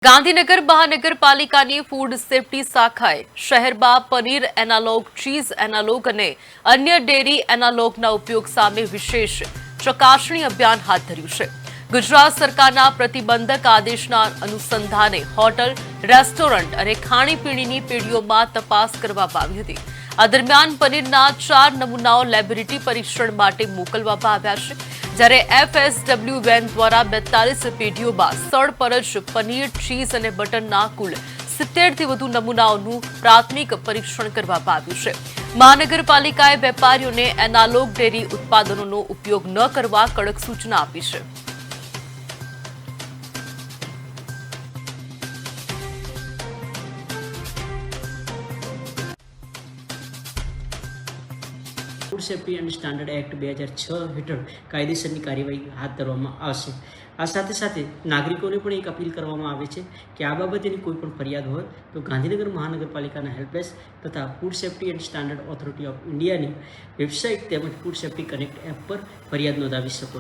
ગાંધીનગર મહાનગરપાલિકાની food safety શાખાએ શહેરમાં paneer analogue, cheese analogue અને અન્ય ડેરી એનાલોગના ઉપયોગ સામે વિશેષ ચકાસણી અભિયાન હાથ ધર્યું છે. ગુજરાત સરકારના પ્રતિબંધક આદેશના અનુસંધાને હોટલ, રેસ્ટોરન્ટ અને ખાણીપીણીની પેઢીઓમાં તપાસ કરવામાં આવી હતી. આ દરમિયાન પનીરના 4 નમૂનાઓ લેબોરેટરી પરીક્ષણ માટે મોકલવામાં આવ્યા છે. જ્યારે FSW વેન દ્વારા 42 પેઢીઓમાં સ્થળ પર જ પનીર, ચીઝ અને બટરના કુલ 70થી વધુ નમૂનાઓનું પ્રાથમિક પરીક્ષણ કરવામાં આવ્યું છે. મહાનગરપાલિકાએ વેપારીઓને એનાલોગ ડેરી ઉત્પાદનોનો ઉપયોગ ન કરવા કડક સૂચના આપી છે. Food safety and standard act 2006 હેઠળ કાયદેસરની કાર્યવાહી હાથ ધરવામાં આવશે. આ સાથે સાથે નાગરિકોને પણ એક અપીલ કરવામાં આવે છે કે આ બાબતેની કોઈ પણ ફરિયાદ હોય તો ગાંધીનગર મહાનગરપાલિકાના હેલ્પડેસ્ક તથા food safety and standard authority of ઇન્ડિયાની વેબસાઇટ તેમજ ફૂડ સેફ્ટી કનેક્ટ એપ પર ફરિયાદ નોંધાવી શકો.